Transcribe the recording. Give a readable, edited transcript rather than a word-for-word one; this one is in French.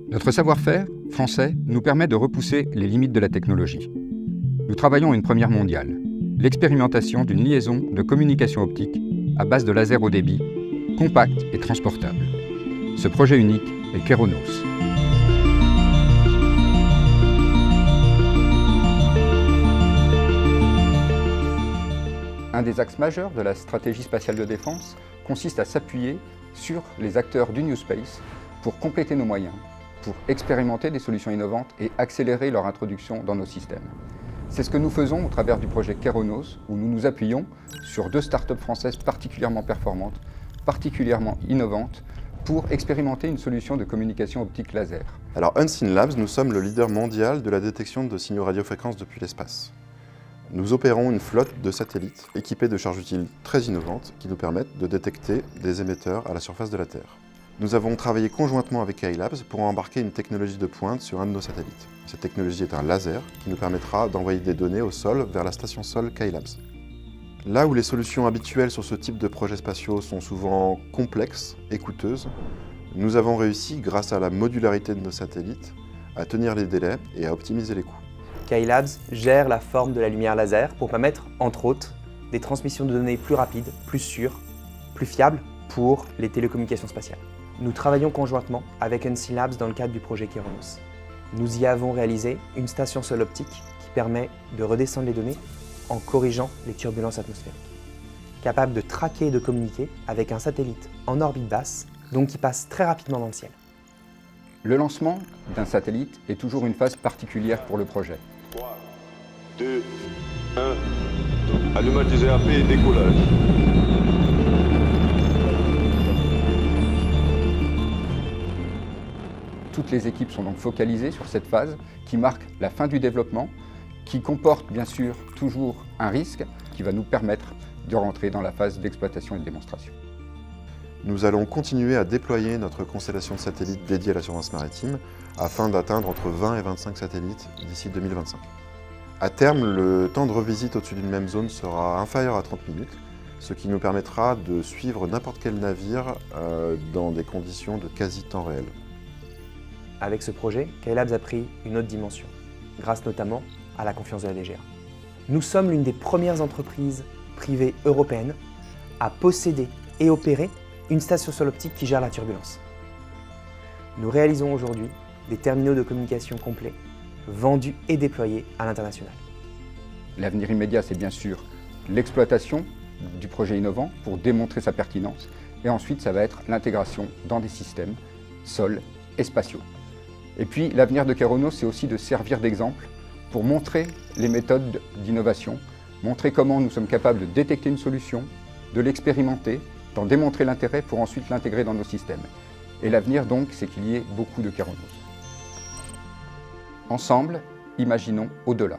Notre savoir-faire, français, nous permet de repousser les limites de la technologie. Nous travaillons à une première mondiale, l'expérimentation d'une liaison de communication optique à base de laser haut débit, compact et transportable. Ce projet unique est Keronos. Un des axes majeurs de la stratégie spatiale de défense consiste à s'appuyer sur les acteurs du New Space pour compléter nos moyens, pour expérimenter des solutions innovantes et accélérer leur introduction dans nos systèmes. C'est ce que nous faisons au travers du projet Keronos, où nous nous appuyons sur 2 startups françaises particulièrement performantes, particulièrement innovantes, pour expérimenter une solution de communication optique laser. Alors Unseen Labs, nous sommes le leader mondial de la détection de signaux radiofréquences depuis l'espace. Nous opérons une flotte de satellites équipés de charges utiles très innovantes qui nous permettent de détecter des émetteurs à la surface de la Terre. Nous avons travaillé conjointement avec KaiLabs pour embarquer une technologie de pointe sur un de nos satellites. Cette technologie est un laser qui nous permettra d'envoyer des données au sol vers la station sol KaiLabs. Là où les solutions habituelles sur ce type de projets spatiaux sont souvent complexes et coûteuses, nous avons réussi, grâce à la modularité de nos satellites, à tenir les délais et à optimiser les coûts. KaiLabs gère la forme de la lumière laser pour permettre, entre autres, des transmissions de données plus rapides, plus sûres, plus fiables pour les télécommunications spatiales. Nous travaillons conjointement avec Unseen Labs dans le cadre du projet Keronos. Nous y avons réalisé une station sol optique qui permet de redescendre les données en corrigeant les turbulences atmosphériques. Capable de traquer et de communiquer avec un satellite en orbite basse, donc qui passe très rapidement dans le ciel. Le lancement d'un satellite est toujours une phase particulière pour le projet. 3, 2, 1, allumage des ERP et décollage. Toutes les équipes sont donc focalisées sur cette phase qui marque la fin du développement, qui comporte bien sûr toujours un risque qui va nous permettre de rentrer dans la phase d'exploitation et de démonstration. Nous allons continuer à déployer notre constellation de satellites dédiée à la surveillance maritime afin d'atteindre entre 20 et 25 satellites d'ici 2025. À terme, le temps de revisite au-dessus d'une même zone sera inférieur à 30 minutes, ce qui nous permettra de suivre n'importe quel navire dans des conditions de quasi-temps réel. Avec ce projet, KaiLabs a pris une autre dimension, grâce notamment à la confiance de la DGA. Nous sommes l'une des premières entreprises privées européennes à posséder et opérer une station sol optique qui gère la turbulence. Nous réalisons aujourd'hui des terminaux de communication complets, vendus et déployés à l'international. L'avenir immédiat, c'est bien sûr l'exploitation du projet innovant pour démontrer sa pertinence. Et ensuite, ça va être l'intégration dans des systèmes sol et spatiaux. Et puis, l'avenir de Keronos, c'est aussi de servir d'exemple pour montrer les méthodes d'innovation, montrer comment nous sommes capables de détecter une solution, de l'expérimenter, d'en démontrer l'intérêt pour ensuite l'intégrer dans nos systèmes. Et l'avenir donc, c'est qu'il y ait beaucoup de Keronos. Ensemble, imaginons au-delà.